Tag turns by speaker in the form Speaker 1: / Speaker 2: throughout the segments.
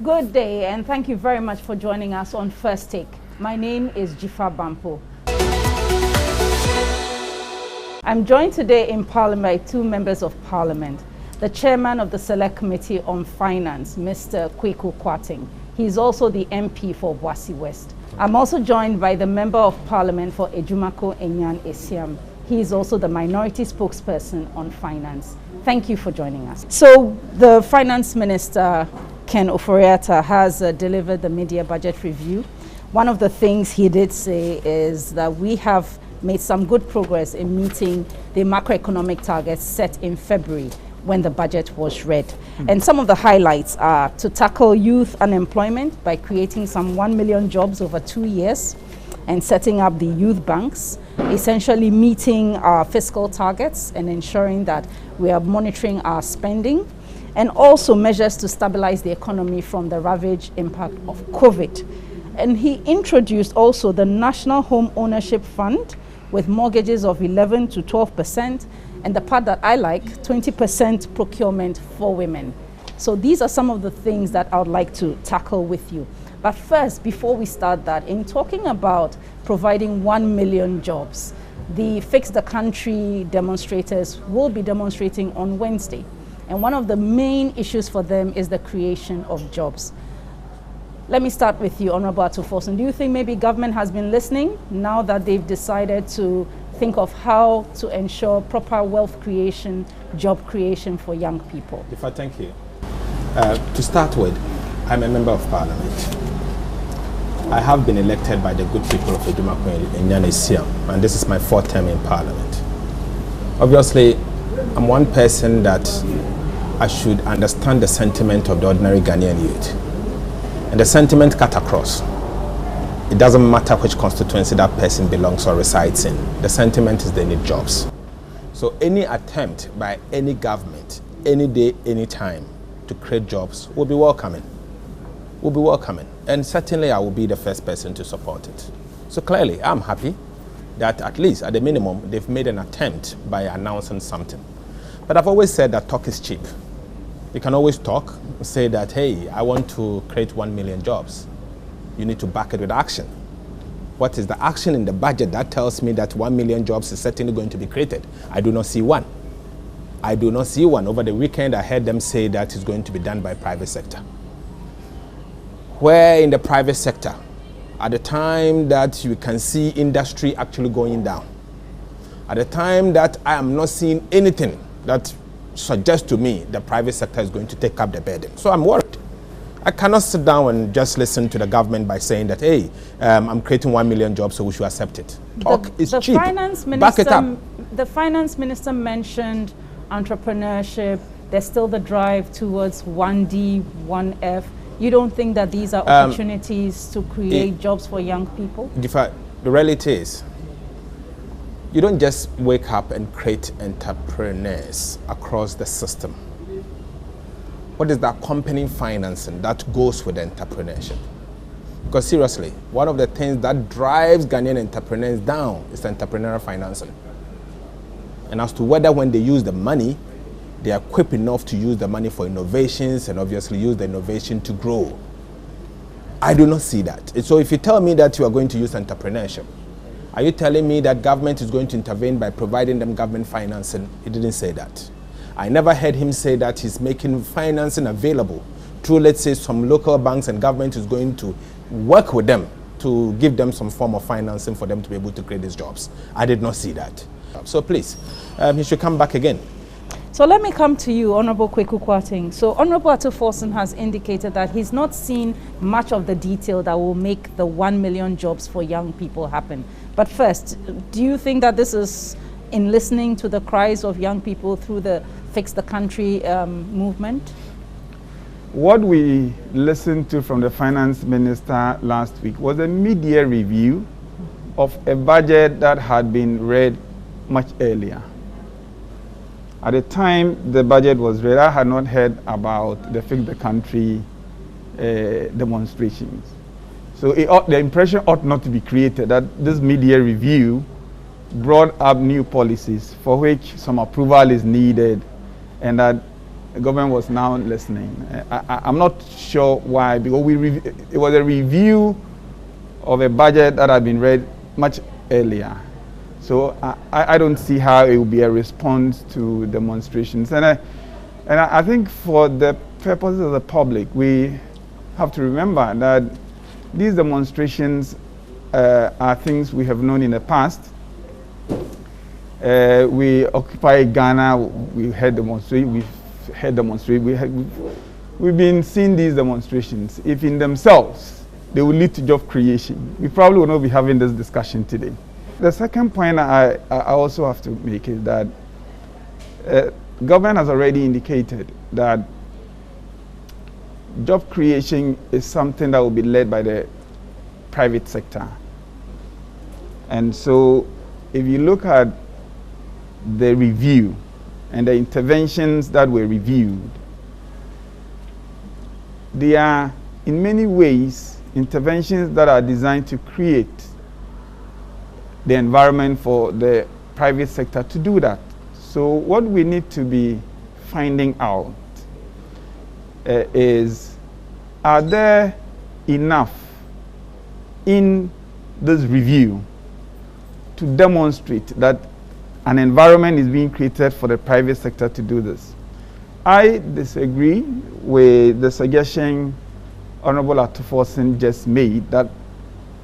Speaker 1: Good day, and thank you very much for joining us on First Take. My name is Jifa Bampo. I'm joined today in Parliament by two members of Parliament. The chairman of the Select Committee on Finance, Mr. Kwarteng. He's also the MP for Boise West. I'm also joined by the Member of Parliament for Ejumako Enyan Esiam. He is also the minority spokesperson on finance. Thank you for joining us. So the Finance Minister, Ken Ofori-Atta, has delivered the mid-year budget review. One of the things he did say is that we have made some good progress in meeting the macroeconomic targets set in February when the budget was read. And some of the highlights are to tackle youth unemployment by creating some 1 million jobs over 2 years and setting up the youth banks, essentially meeting our fiscal targets and ensuring that we are monitoring our spending, and also measures to stabilize the economy from the ravage impact of COVID. And he introduced also the National Home Ownership Fund with mortgages of 11 to 12%, and the part that I like, 20% procurement for women. So these are some of the things that I would like to tackle with you. But first, before we start that, in talking about providing 1 million jobs, the Fix the Country demonstrators will be demonstrating on Wednesday. And one of the main issues for them is the creation of jobs. Let me start with you, Honorable Forson. Do you think maybe government has been listening now that they've decided to think of how to ensure proper wealth creation, job creation for young people?
Speaker 2: Thank you. To start with, I'm a member of Parliament. I have been elected by the good people of Ejumako and Enyan, and this is my 4th term in Parliament. Obviously, I'm one person that I should understand the sentiment of the ordinary Ghanaian youth. And the sentiment cut across. It doesn't matter which constituency that person belongs or resides in. The sentiment is they need jobs. So any attempt by any government, any day, any time, to create jobs will be welcoming. Will be welcoming. And certainly I will be the first person to support it. So clearly I'm happy that at least at the minimum they've made an attempt by announcing something. But I've always said that talk is cheap. You can always talk, say that, hey, I want to create 1 million jobs. You need to back it with action. What is the action in the budget that tells me that 1 million jobs is certainly going to be created? I do not see one. I do not see one. Over the weekend, I heard them say that it's going to be done by private sector. Where in the private sector, at the time that you can see industry actually going down, at the time that I am not seeing anything that suggests to me the private sector is going to take up the burden. So I'm worried. I cannot sit down and just listen to the government by saying that, hey, I'm creating 1 million jobs, so we should accept it. Talk is cheap. Back it up.
Speaker 1: The finance minister mentioned entrepreneurship. There's still the drive towards 1D, 1F. You don't think that these are opportunities to create jobs for young people?
Speaker 2: The reality is, you don't just wake up and create entrepreneurs across the system. What is the accompanying financing that goes with entrepreneurship? Because seriously, one of the things that drives Ghanaian entrepreneurs down is entrepreneurial financing. And as to whether when they use the money, they are equipped enough to use the money for innovations and obviously use the innovation to grow. I do not see that. So if you tell me that you are going to use entrepreneurship, are you telling me that government is going to intervene by providing them government financing? He didn't say that. I never heard him say that he's making financing available through, let's say, some local banks, and government is going to work with them to give them some form of financing for them to be able to create these jobs. I did not see that. So please, he should come back again.
Speaker 1: So let me come to you, Honorable Kwarteng. So Honorable Forson has indicated that he's not seen much of the detail that will make the 1 million jobs for young people happen. But first, do you think that this is in listening to the cries of young people through the Fix the Country movement?
Speaker 3: What we listened to from the finance minister last week was a mid-year review of a budget that had been read much earlier. At the time the budget was read, I had not heard about the Fix the Country demonstrations. So the impression ought not to be created that this mid-year review brought up new policies for which some approval is needed, and that the government was now listening. I'm not sure why, because it was a review of a budget that had been read much earlier. So I don't see how it will be a response to demonstrations. And I think for the purposes of the public, we have to remember that these demonstrations are things we have known in the past. We occupy Ghana, we've had demonstrations, we've been seeing these demonstrations. If in themselves they will lead to job creation, we probably will not be having this discussion today. The second point I also have to make is that government has already indicated that job creation is something that will be led by the private sector. And so if you look at the review and the interventions that were reviewed, they are in many ways interventions that are designed to create the environment for the private sector to do that. So what we need to be finding out is, are there enough in this review to demonstrate that an environment is being created for the private sector to do this? I disagree with the suggestion Honorable Forson just made, that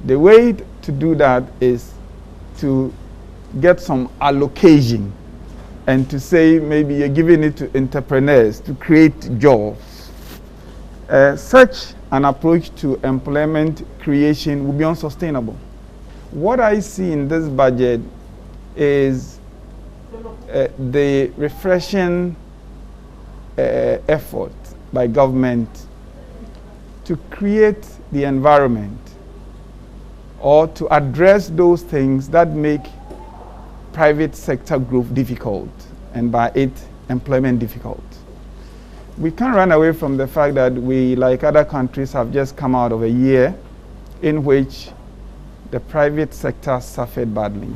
Speaker 3: the way to do that is to get some allocation and to say maybe you're giving it to entrepreneurs to create jobs. Such an approach to employment creation will be unsustainable. What I see in this budget is the refreshing effort by government to create the environment or to address those things that make private sector growth difficult, and by it, employment difficult. We can't run away from the fact that we, like other countries, have just come out of a year in which the private sector suffered badly.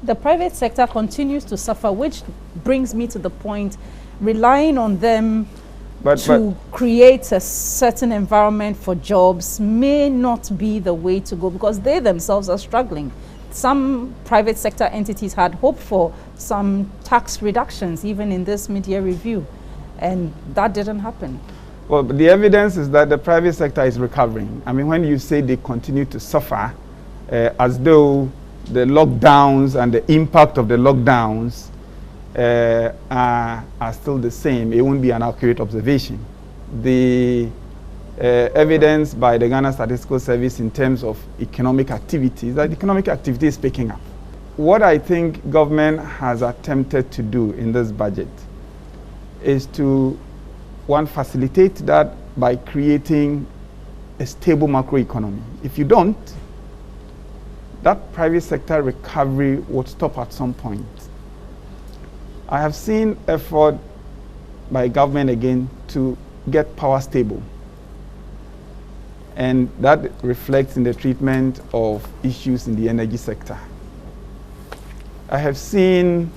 Speaker 1: The private sector continues to suffer, which brings me to the point, relying on them to create a certain environment for jobs may not be the way to go, because they themselves are struggling. Some private sector entities had hoped for some tax reductions, even in this mid-year review, and that didn't happen.
Speaker 3: Well, the evidence is that the private sector is recovering. I mean, when you say they continue to suffer, as though the lockdowns and the impact of the lockdowns are still the same, it won't be an accurate observation. The evidence by the Ghana Statistical Service in terms of economic activity is that economic activity is picking up. What I think government has attempted to do in this budget is to, one, facilitate that by creating a stable macroeconomy. If you don't, that private sector recovery would stop at some point. I have seen effort by government again to get power stable, and that reflects in the treatment of issues in the energy sector. I have seen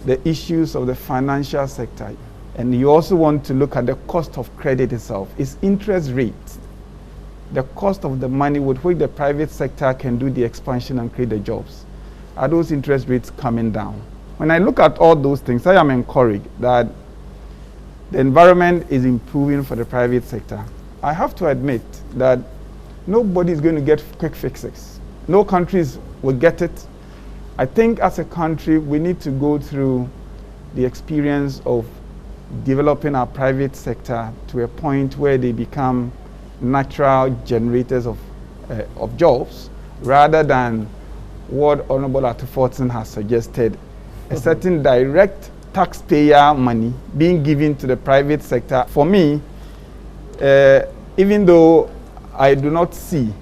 Speaker 3: the issues of the financial sector, and you also want to look at the cost of credit itself, its interest rate, the cost of the money with which the private sector can do the expansion and create the jobs. Are those interest rates coming down? When I look at all those things, I am encouraged that the environment is improving for the private sector. I have to admit that nobody is going to get quick fixes. No countries will get it. I think as a country, we need to go through the experience of developing our private sector to a point where they become natural generators of jobs, rather than what Honorable Forson has suggested, a certain direct taxpayer money being given to the private sector. For me, even though I do not see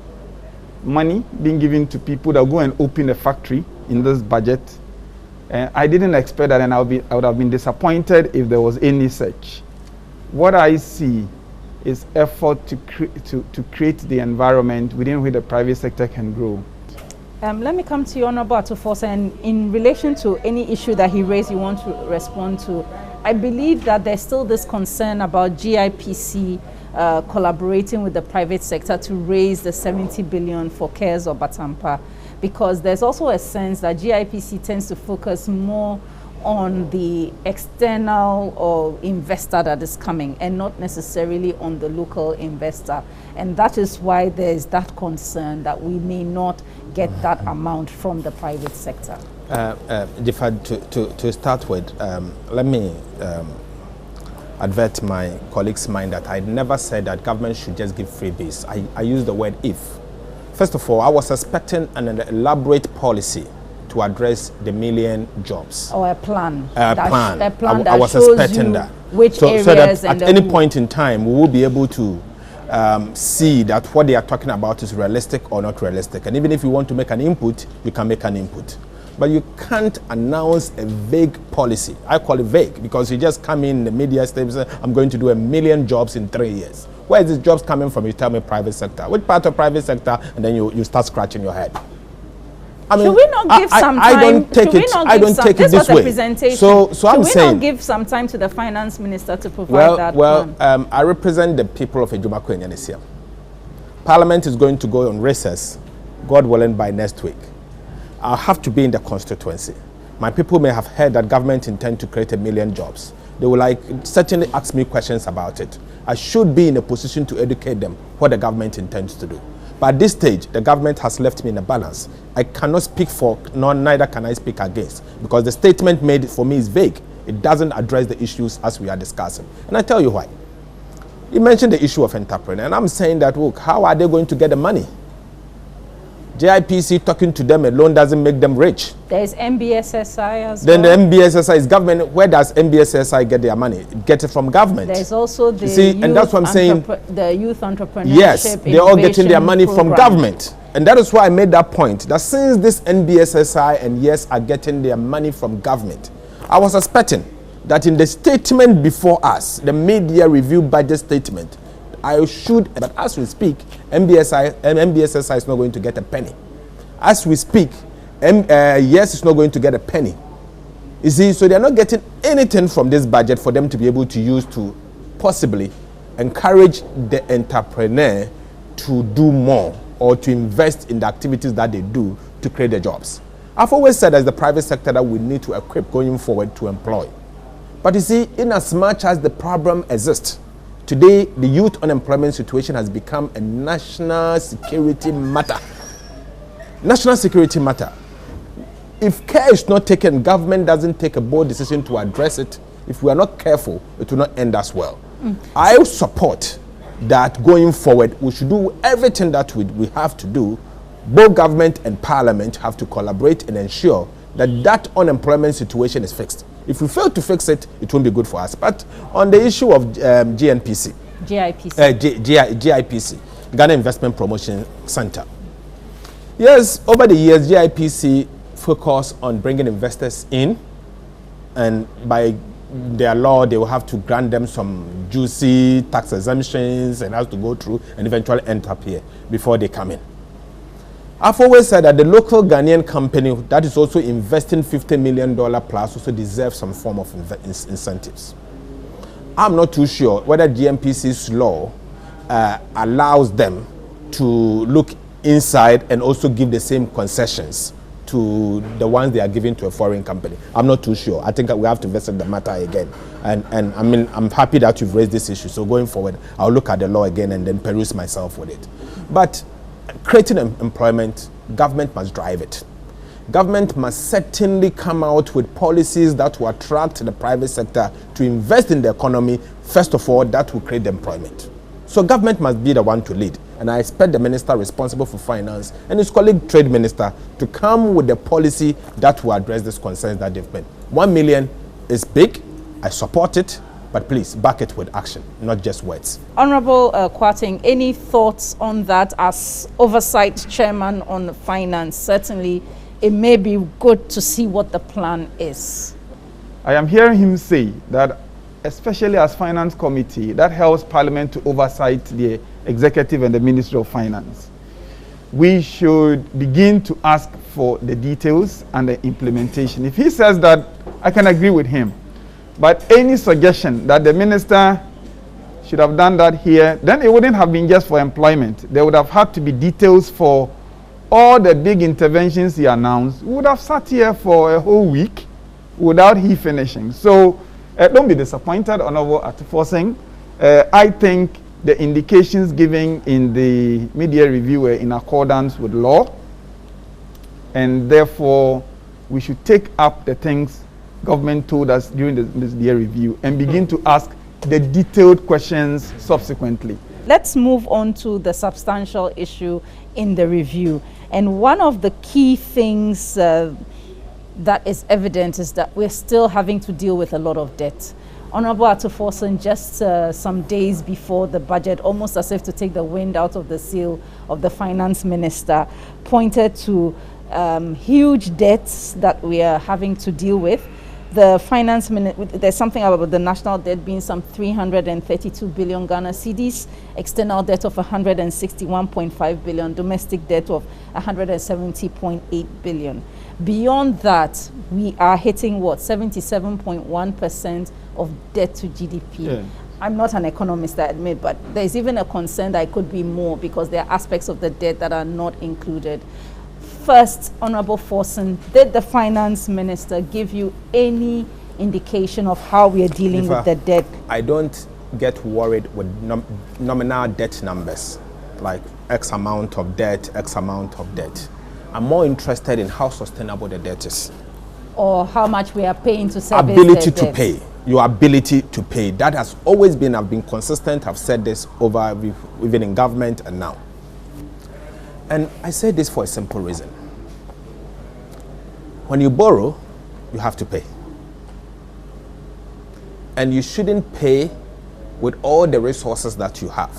Speaker 3: money being given to people that go and open a factory in this budget, I didn't expect that, and I would have been disappointed if there was any such. What I see is effort to create the environment within which the private sector can grow.
Speaker 1: Let me come to you, Honorable Forson, and in relation to any issue that he raised you want to respond to. I believe that there's still this concern about GIPC collaborating with the private sector to raise the 70 billion for CARES or Batampa, because there's also a sense that GIPC tends to focus more on the external or investor that is coming and not necessarily on the local investor. And that is why there's that concern that we may not get that amount from the private sector.
Speaker 2: To start with, let me advert my colleagues' mind that I never said that government should just give freebies. I used the word if. First of all, I was expecting an elaborate policy to address the million jobs.
Speaker 1: Or a plan.
Speaker 2: A plan
Speaker 1: that
Speaker 2: I was
Speaker 1: shows
Speaker 2: expecting that.
Speaker 1: Which areas
Speaker 2: so that
Speaker 1: and
Speaker 2: at any point in time, we will be able to see that what they are talking about is realistic or not realistic. And even if you want to make an input, you can make an input. But you can't announce a vague policy. I call it vague because you just come in the media stage and say, I'm going to do 1 million jobs in 3 years. Where is these jobs coming from? You tell me private sector. Which part of private sector? And then you start scratching your head. I mean,
Speaker 1: should we not give some time?
Speaker 2: I don't take it this way. So I'm saying,
Speaker 1: should we not give some time to the finance minister to provide that plan?
Speaker 2: I represent the people of Ejuma Kwarteng this year. Parliament is going to go on recess, God willing, by next week. I'll have to be in the constituency. My people may have heard that government intend to create 1 million jobs. They will certainly ask me questions about it. I should be in a position to educate them what the government intends to do. But at this stage, the government has left me in a balance. I cannot speak for, neither can I speak against, because the statement made for me is vague. It doesn't address the issues as we are discussing. And I tell you why. You mentioned the issue of entrepreneur, and I'm saying that, look, how are they going to get the money? JIPC talking to them alone doesn't make them rich.
Speaker 1: There's MBSSI as
Speaker 2: well. Then the MBSSI is government. Where does MBSSI get their money? It gets it from government.
Speaker 1: There's also the
Speaker 2: and that's what I'm saying.
Speaker 1: The youth entrepreneurship.
Speaker 2: Yes, they're all getting their money from government. And that is why I made that point, that since this MBSSI and YES are getting their money from government, I was expecting that in the statement before us, the media review budget statement, but as we speak, MBSSI is not going to get a penny. As we speak, YES is not going to get a penny. You see, so they're not getting anything from this budget for them to be able to use to possibly encourage the entrepreneur to do more or to invest in the activities that they do to create the jobs. I've always said as the private sector that we need to equip going forward to employ. But you see, in as much as the problem exists, today, the youth unemployment situation has become a national security matter. National security matter. If care is not taken, government doesn't take a bold decision to address it. If we are not careful, it will not end as well. I support that going forward, we should do everything that we have to do. Both government and parliament have to collaborate and ensure that that unemployment situation is fixed. If we fail to fix it, it won't be good for us. But on the issue of GIPC, Ghana Investment Promotion Center. Yes, over the years, GIPC focused on bringing investors in, and by their law, they will have to grant them some juicy tax exemptions and have to go through and eventually end up here before they come in. I've always said that the local Ghanaian company that is also investing $50 million plus also deserves some form of incentives. I'm not too sure whether GMPC's law allows them to look inside and also give the same concessions to the ones they are giving to a foreign company. I'm not too sure. I think we have to visit the matter again. And I mean, I'm happy that you've raised this issue. So going forward, I'll look at the law again and then peruse myself with it. But creating employment, government must drive it. Government must certainly come out with policies that will attract the private sector to invest in the economy. First of all, that will create employment. So government must be the one to lead. And I expect the minister responsible for finance and his colleague trade minister to come with a policy that will address these concerns that they've made. 1 million is big. I support it. But please, back it with action, not just words.
Speaker 1: Honorable Kwarteng, any thoughts on that as oversight chairman on finance? Certainly, it may be good to see what the plan is.
Speaker 3: I am hearing him say that, especially as finance committee, that helps parliament to oversight the executive and the Ministry of Finance. We should begin to ask for the details and the implementation. If he says that, I can agree with him. But any suggestion that the minister should have done that here, then it wouldn't have been just for employment. There would have had to be details for all the big interventions he announced. We would have sat here for a whole week without he finishing. So don't be disappointed, Honorable Forson. I think the indications given in the media review were in accordance with law, and therefore we should take up the things government told us during the media review and begin to ask the detailed questions subsequently.
Speaker 1: Let's move on to the substantial issue in the review. And one of the key things that is evident is that we're still having to deal with a lot of debt. Honorable Forson, just some days before the budget, almost as if to take the wind out of the sail of the finance minister, pointed to huge debts that we are having to deal with. The finance minister, there's something about the national debt being some 332 billion Ghana CEDIS, external debt of 161.5 billion, domestic debt of 170.8 billion. Beyond that, we are hitting what, 77.1% of debt to GDP. Yeah. I'm not an economist, I admit, but there's even a concern that it could be more because there are aspects of the debt that are not included. First, Honorable Forson, did the finance minister give you any indication of how we are dealing with the debt?
Speaker 2: I don't get worried with nominal debt numbers, like X amount of debt, X amount of debt. I'm more interested in how sustainable the debt is.
Speaker 1: Or how much we are paying to service
Speaker 2: ability
Speaker 1: the
Speaker 2: to
Speaker 1: debt.
Speaker 2: pay. Your ability to pay. That has always been, I've been consistent, I've said this over, even in government and now. And I say this for a simple reason. When you borrow, you have to pay. And you shouldn't pay with all the resources that you have.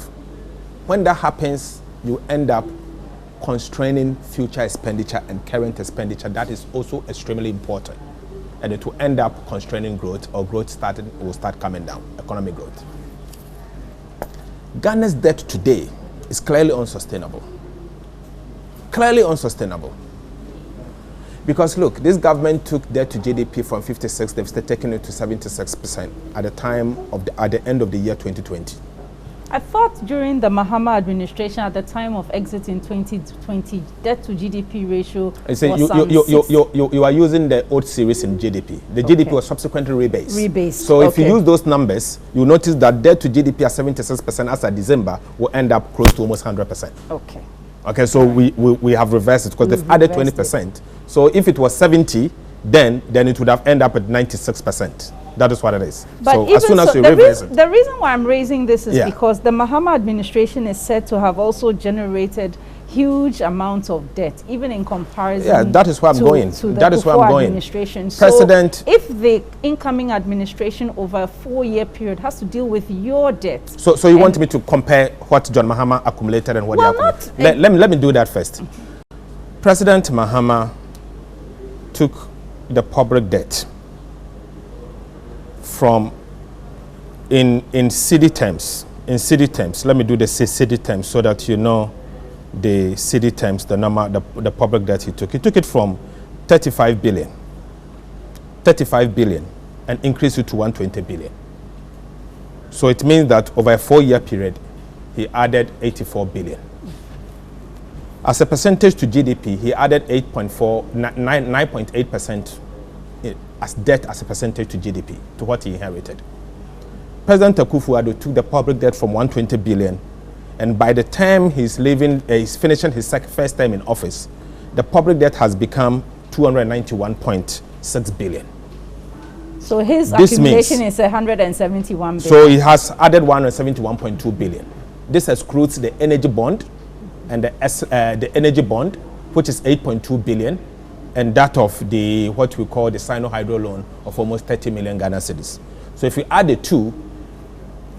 Speaker 2: When that happens, you end up constraining future expenditure and current expenditure. That is also extremely important. And it will end up constraining growth, or growth will start coming down, economic growth. Ghana's debt today is clearly unsustainable. Clearly unsustainable. Because look, this government took debt to GDP from 56, they've still taken it to 76% at the end of the year 2020.
Speaker 1: I thought during the Mahama administration, at the time of exit in 2020, debt to GDP ratio was
Speaker 2: you are using the old series in GDP. The GDP was subsequently rebased. So if you use those numbers, you notice that debt to GDP at 76% as of December will end up close to almost 100%.
Speaker 1: Okay.
Speaker 2: Okay, so we have reversed it because they've added 20%. So if it was 70, then it would have ended up at 96%. That is what it is.
Speaker 1: But
Speaker 2: so as soon as you reverse it.
Speaker 1: The reason why I'm raising this is because the Mahama administration is said to have also generated huge amounts of debt, even in comparison.
Speaker 2: Yeah, that is where I'm going. That is where I'm going.
Speaker 1: Administration.
Speaker 2: President.
Speaker 1: So if the incoming administration over a 4-year period has to deal with your debt.
Speaker 2: So you want me to compare what John Mahama accumulated and what he accumulated? Let me do that first. President Mahama took the public debt from in cedi terms. Let me do the cedi terms so that you know the cedi terms, the number, the public debt he took. He took it from 35 billion and increased it to 120 billion. So it means that over a 4-year period, he added 84 billion. As a percentage to GDP, he added 9.8% as debt as a percentage to GDP, to what he inherited. President Akufo-Addo took the public debt from 120 billion, and by the time he's finishing his first term in office, the public debt has become 291.6 billion.
Speaker 1: So his accumulation is 171 billion.
Speaker 2: So he has added 171.2 billion. This excludes the energy bond and the energy bond, which is 8.2 billion, and that of the what we call the Sino Hydro loan of almost 30 million Ghana cedis. So if we add the two,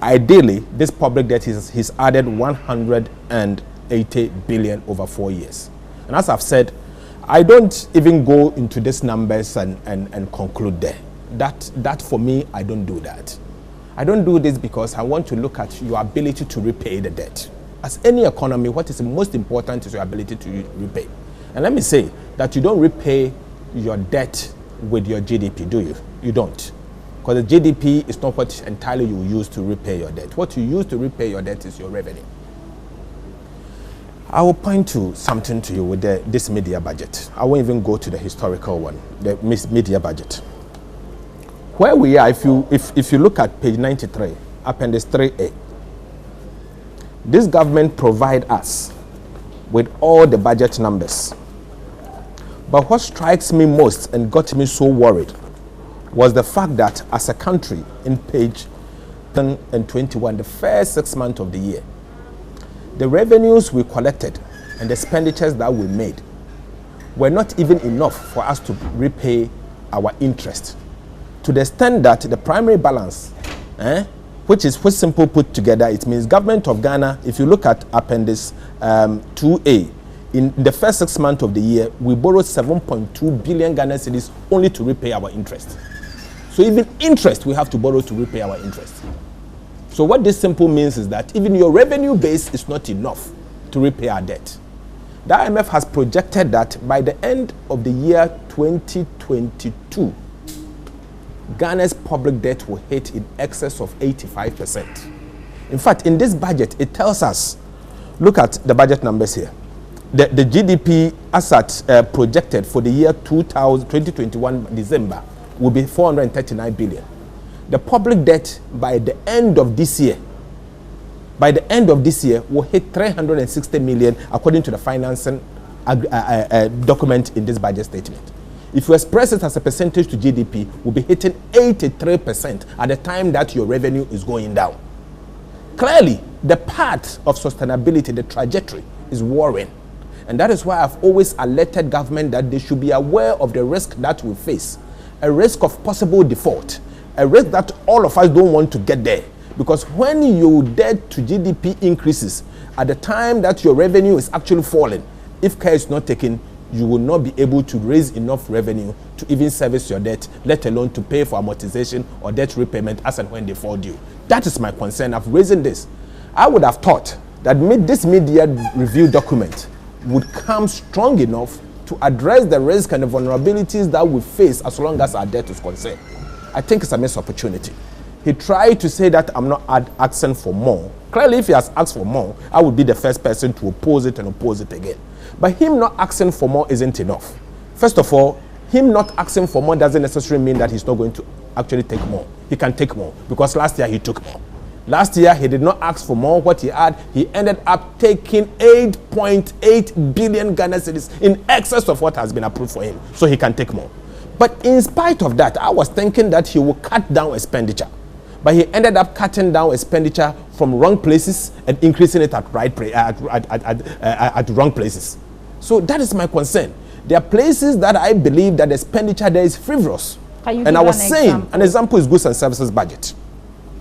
Speaker 2: ideally this public debt he's added 180 billion over 4 years. And as I've said, I don't even go into these numbers and conclude there. That for me, I don't do that. I don't do this because I want to look at your ability to repay the debt. As any economy, what is most important is your ability to repay. And let me say that you don't repay your debt with your GDP, do you? You don't. Because the GDP is not what entirely you use to repay your debt. What you use to repay your debt is your revenue. I will point to something to you with this mid-year budget. I won't even go to the historical one, the mid-year budget. Where we are, if you look at page 93, appendix 3A, this government provide us with all the budget numbers. But what strikes me most and got me so worried was the fact that as a country, in page 10 and 21, the first 6 months of the year, the revenues we collected and the expenditures that we made were not even enough for us to repay our interest. To the extent that the primary balance, which simple put together, it means government of Ghana, if you look at appendix 2A, in the first 6 months of the year, we borrowed 7.2 billion Ghana cedis only to repay our interest. So even interest, we have to borrow to repay our interest. So what this simple means is that even your revenue base is not enough to repay our debt. The IMF has projected that by the end of the year 2022, Ghana's public debt will hit in excess of 85%. In fact, in this budget, it tells us, look at the budget numbers here. The GDP as at projected for the year 2021 December will be 439 billion. The public debt by the end of this year, will hit 360 million according to the financing document in this budget statement. If you express it as a percentage to GDP, we'll be hitting 83% at the time that your revenue is going down. Clearly, the path of sustainability, the trajectory, is worrying. And that is why I've always alerted government that they should be aware of the risk that we face. A risk of possible default. A risk that all of us don't want to get there. Because when your debt to GDP increases, at the time that your revenue is actually falling, if care is not taken, you will not be able to raise enough revenue to even service your debt, let alone to pay for amortization or debt repayment as and when they fall due. That is my concern of raising this. I would have thought that this mid-year review document would come strong enough to address the risk and the vulnerabilities that we face as long as our debt is concerned. I think it's a missed opportunity. He tried to say that I'm not asking for more. Clearly, if he has asked for more, I would be the first person to oppose it and oppose it again. But him not asking for more isn't enough. First of all, him not asking for more doesn't necessarily mean that he's not going to actually take more. He can take more because last year he took more. Last year he did not ask for more. What he had, he ended up taking 8.8 billion Ghana cedis in excess of what has been approved for him. So he can take more. But in spite of that, I was thinking that he would cut down expenditure. But he ended up cutting down expenditure from wrong places and increasing it at wrong places. So that is my concern. There are places that I believe that the expenditure there is frivolous. And I was saying, an example is goods and services budget.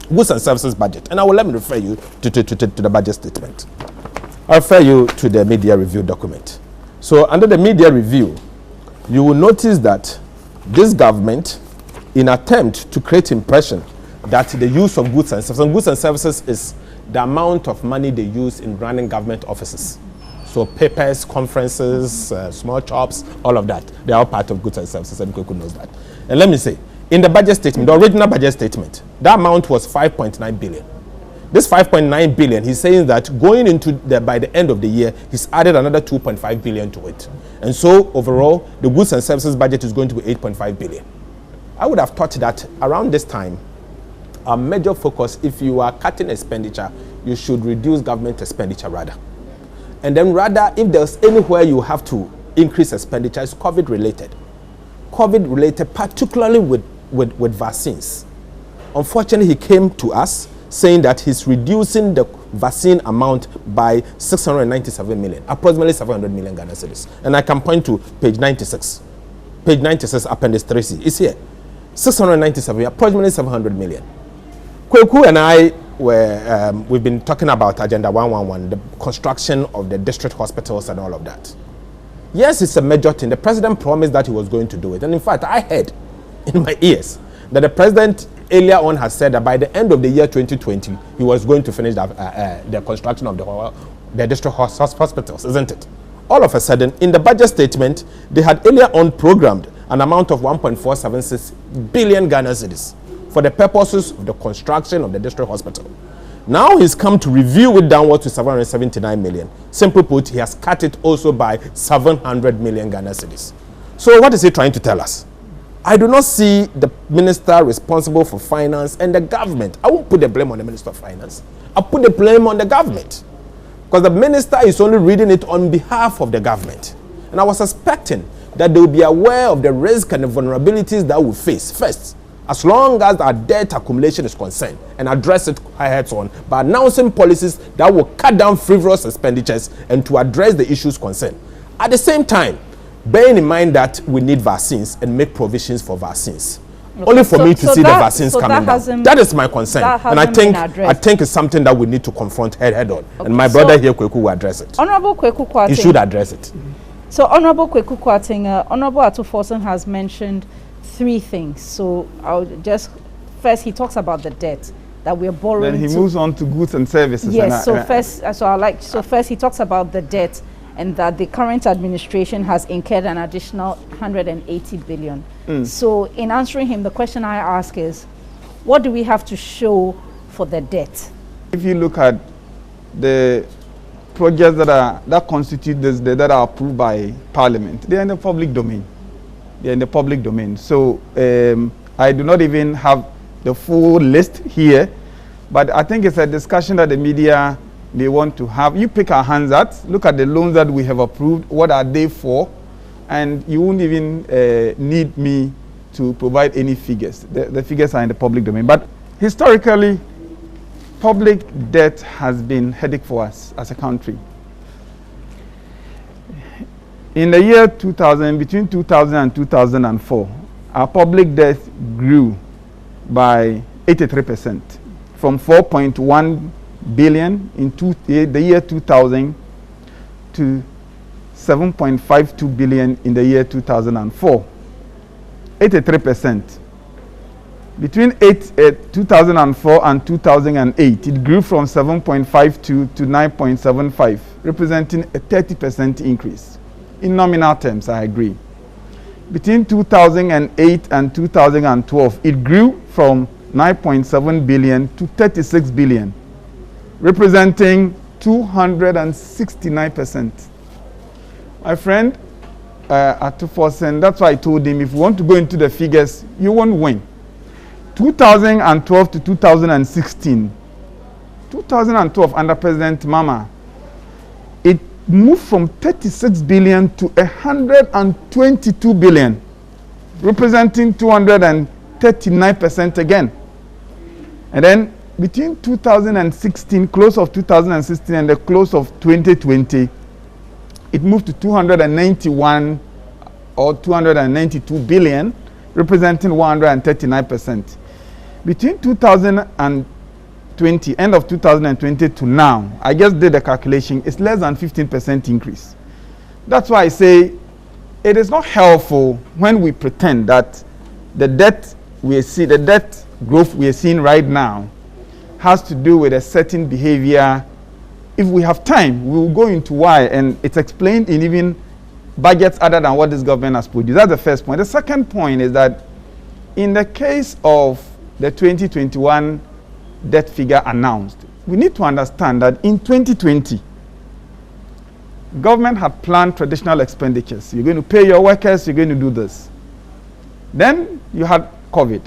Speaker 2: Goods and services budget. And let me refer you to the budget statement. I'll refer you to the media review document. So under the media review, you will notice that this government, in attempt to create impression that the use of goods and services is the amount of money they use in running government offices. So papers, conferences, small shops, all of that. They are all part of goods and services, and Kweku knows that. And let me say, in the budget statement, the original budget statement, that amount was 5.9 billion. This 5.9 billion, he's saying that going into by the end of the year, he's added another 2.5 billion to it. And so overall, the goods and services budget is going to be 8.5 billion. I would have thought that around this time, our major focus, if you are cutting expenditure, you should reduce government expenditure rather. And then rather, if there's anywhere you have to increase expenditure, it's COVID related. COVID related, particularly with vaccines. Unfortunately, he came to us saying that he's reducing the vaccine amount by 697 million, approximately 700 million Ghana cedis. And I can point to page 96. Page 96, appendix 3C. It's here. 697, approximately 700 million. Kweku and I we've been talking about Agenda 111, the construction of the district hospitals and all of that. Yes, it's a major thing. The president promised that he was going to do it. And in fact, I heard in my ears that the president earlier on has said that by the end of the year 2020, he was going to finish the construction of the district hospitals, isn't it? All of a sudden, in the budget statement, they had earlier on programmed an amount of 1.476 billion Ghana cedis for the purposes of the construction of the district hospital. Now he's come to review it downward to 779 million. Simply put, he has cut it also by 700 million Ghana cedis. So what is he trying to tell us? I do not see the minister responsible for finance and the government. I won't put the blame on the minister of finance. I'll put the blame on the government. Because the minister is only reading it on behalf of the government. And I was suspecting that they will be aware of the risk and the vulnerabilities that we face first, as long as our debt accumulation is concerned, and address it heads on by announcing policies that will cut down frivolous expenditures and to address the issues concerned. At the same time, bearing in mind that we need vaccines and make provisions for vaccines. Okay. Only for me to see the vaccines coming down. That is my concern. And I think it's something that we need to confront head on. Okay. And my brother here, Kweku, will address it.
Speaker 1: Honorable Kweku Kwarteng.
Speaker 2: He should address it.
Speaker 1: So Honorable Kweku Kwarteng, Honorable Ato Forson has mentioned three things. So I'll just, first he talks about the debt that we're borrowing.
Speaker 3: Then he moves on to goods and services.
Speaker 1: Yes, first he talks about the debt and that the current administration has incurred an additional 180 billion. So in answering him, the question I ask is, what do we have to show for the debt?
Speaker 3: If you look at the projects that constitute this debt that are approved by Parliament, they are in the public domain. They are in the public domain. So I do not even have the full list here, but I think it's a discussion that the media they want to have. You pick our hands at, look at the loans that we have approved, what are they for, and you won't even need me to provide any figures. The figures are in the public domain. But historically, public debt has been a headache for us as a country. In the year 2000, between 2000 and 2004, our public debt grew by 83%, from 4.1 billion in the year 2000 to 7.52 billion in the year 2004. 83%. Between 2004 and 2008, it grew from 7.52 to 9.75, representing a 30% increase. In nominal terms, I agree. Between 2008 and 2012, it grew from 9.7 billion to 36 billion, representing 269%. My friend, Ato Forson, that's why I told him, if you want to go into the figures, you won't win. 2012 to 2016, 2012 under President Mama, it moved from 36 billion to 122 billion, representing 239% again. And then between 2016, close of 2016 and the close of 2020, it moved to 291 or 292 billion, representing 139%. Between 2020, end of 2020 to now, I just did the calculation, it's less than 15% increase. That's why I say it is not helpful when we pretend that the debt growth we are seeing right now has to do with a certain behavior. If we have time, we will go into why, and it's explained in even budgets other than what this government has produced. That's the first point. The second point is that in the case of the 2021 debt figure announced, we need to understand that in 2020, government had planned traditional expenditures. You're going to pay your workers, you're going to do this. Then you had COVID.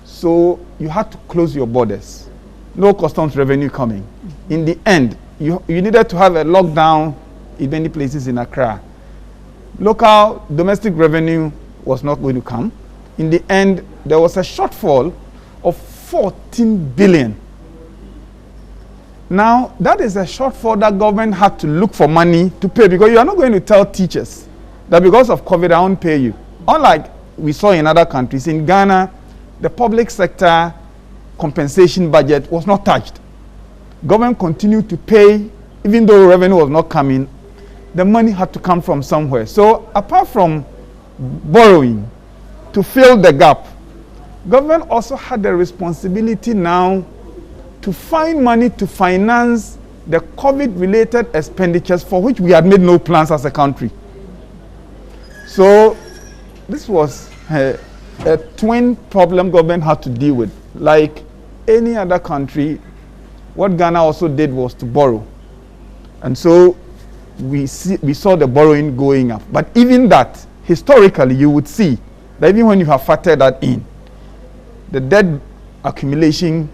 Speaker 3: So you had to close your borders. No customs revenue coming. In the end, you needed to have a lockdown in many places in Accra. Local domestic revenue was not going to come. In the end, there was a shortfall of 14 billion. Now, that is a shortfall that government had to look for money to pay, because you are not going to tell teachers that because of COVID, I won't pay you. Unlike we saw in other countries, in Ghana, the public sector compensation budget was not touched. Government continued to pay, even though revenue was not coming. The money had to come from somewhere. So apart from borrowing to fill the gap, government also had the responsibility now to find money to finance the COVID-related expenditures for which we had made no plans as a country. So this was a twin problem government had to deal with. Like any other country, what Ghana also did was to borrow. And so we saw the borrowing going up. But even that, historically, you would see that even when you have factored that in, the debt accumulation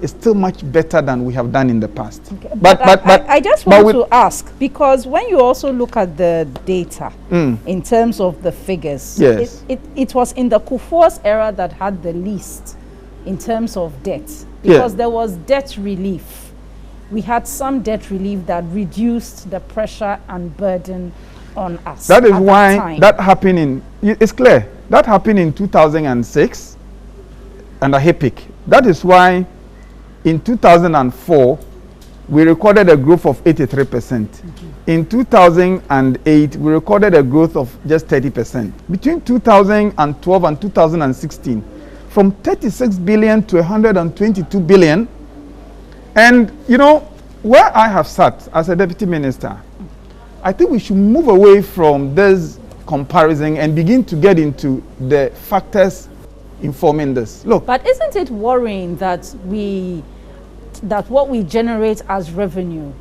Speaker 3: is still much better than we have done in the past.
Speaker 1: Okay. But I just want to ask, because when you also look at the data in terms of the figures,
Speaker 3: yes,
Speaker 1: it was in the Kufuor's era that had the least in terms of debt, because there was debt relief. We had some debt relief that reduced the pressure and burden on us.
Speaker 3: That is why that happened it's clear, that happened in 2006 under HIPIC. That is why in 2004, we recorded a growth of 83%. In 2008, we recorded a growth of just 30%. Between 2012 and 2016, from 36 billion to 122 billion. And, you know, where I have sat as a deputy minister, I think we should move away from this comparison and begin to get into the factors informing this. Look.
Speaker 1: But isn't it worrying that what we generate as revenue,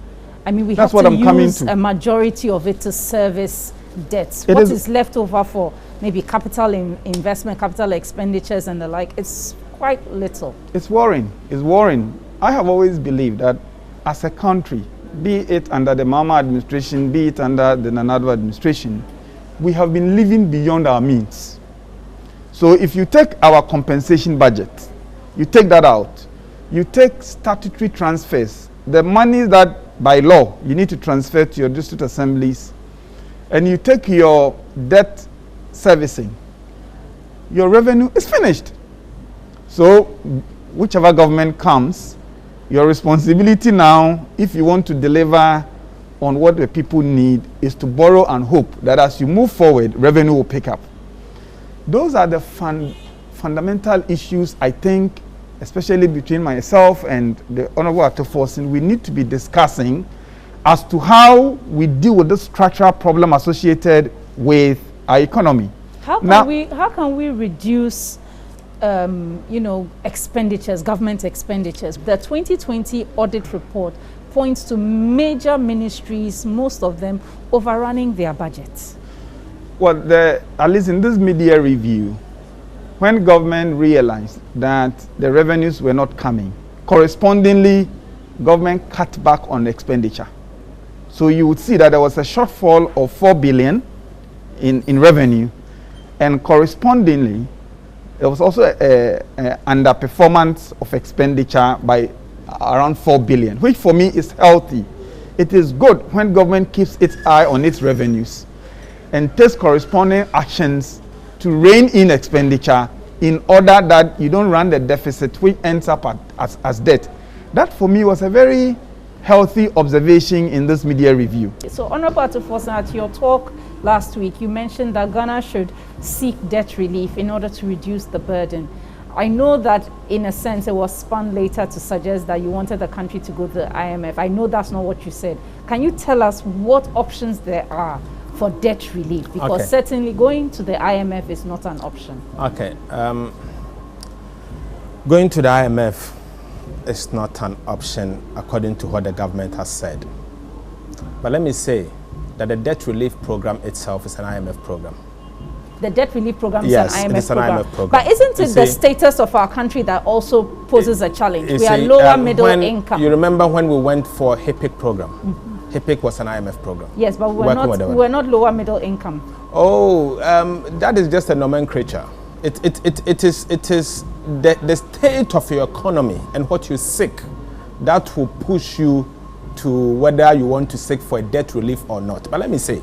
Speaker 1: I mean, we have to use a majority of it to service debts. What is left over for maybe capital investment, capital expenditures and the like, it's quite little.
Speaker 3: It's worrying. It's worrying. I have always believed that as a country, be it under the Mama administration, be it under the Nana-Addo administration, we have been living beyond our means. So if you take our compensation budget, you take that out, you take statutory transfers, the money that by law you need to transfer to your district assemblies, and you take your debt servicing, your revenue is finished. So whichever government comes, your responsibility now, if you want to deliver on what the people need, is to borrow and hope that as you move forward, revenue will pick up. Those are the fundamental issues, I think, especially between myself and the Honorable Ato Forson, we need to be discussing as to how we deal with this structural problem associated with our economy.
Speaker 1: How can we reduce expenditures, government expenditures? The 2020 audit report points to major ministries, most of them overrunning their budgets.
Speaker 3: Well, at least in this media review, when government realized that the revenues were not coming, correspondingly, government cut back on expenditure. So you would see that there was a shortfall of 4 billion in revenue, and correspondingly, there was also an underperformance of expenditure by around 4 billion, which for me is healthy. It is good when government keeps its eye on its revenues and takes corresponding actions to rein in expenditure in order that you don't run the deficit which ends up as debt. That for me was a very healthy observation in this media review.
Speaker 1: So Honorable Ato Forson, at your talk last week, you mentioned that Ghana should seek debt relief in order to reduce the burden. I know that in a sense it was spun later to suggest that you wanted the country to go to the IMF. I know that's not what you said. Can you tell us what options there are for debt relief? Because certainly going to the IMF is not an option.
Speaker 2: Okay. Going to the IMF is not an option according to what the government has said. But let me say that the debt relief program itself is an IMF program.
Speaker 1: The debt relief program is
Speaker 2: an
Speaker 1: IMF
Speaker 2: program.
Speaker 1: But isn't it the status of our country that also poses a challenge? We are lower middle income.
Speaker 2: You remember when we went for HIPIC program? HIPIC was an IMF program.
Speaker 1: Yes, but we're not lower middle income.
Speaker 2: Oh, that is just a nomenclature. It is the state of your economy and what you seek that will push you to whether you want to seek for a debt relief or not. But let me say,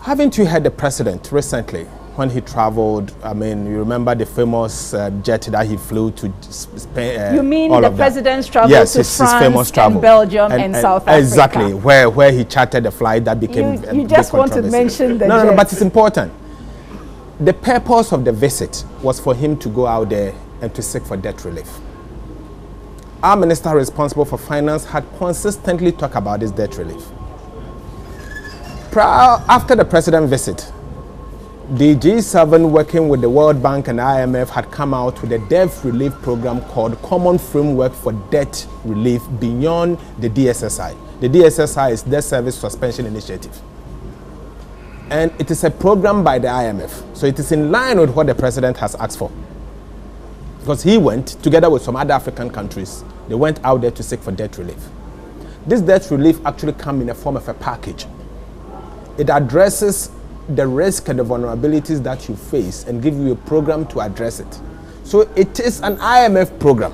Speaker 2: haven't you heard the president recently when he traveled? I mean, you remember the famous jet that he flew to Spain?
Speaker 1: You mean the president's travel to France
Speaker 2: famous travel.
Speaker 1: and Belgium and South Africa?
Speaker 2: Exactly, where he chartered a flight that became
Speaker 1: You just want to mention the
Speaker 2: No, but it's important. The purpose of the visit was for him to go out there and to seek for debt relief. Our minister responsible for finance had consistently talked about this debt relief. After the president's visit, the G7 working with the World Bank and IMF had come out with a debt relief program called Common Framework for Debt Relief beyond the DSSI. The DSSI is Debt Service Suspension Initiative. And it is a program by the IMF. So it is in line with what the president has asked for. Because he went, together with some other African countries, they went out there to seek for debt relief. This debt relief actually comes in the form of a package. It addresses the risk and the vulnerabilities that you face and give you a program to address it. So it is an IMF program.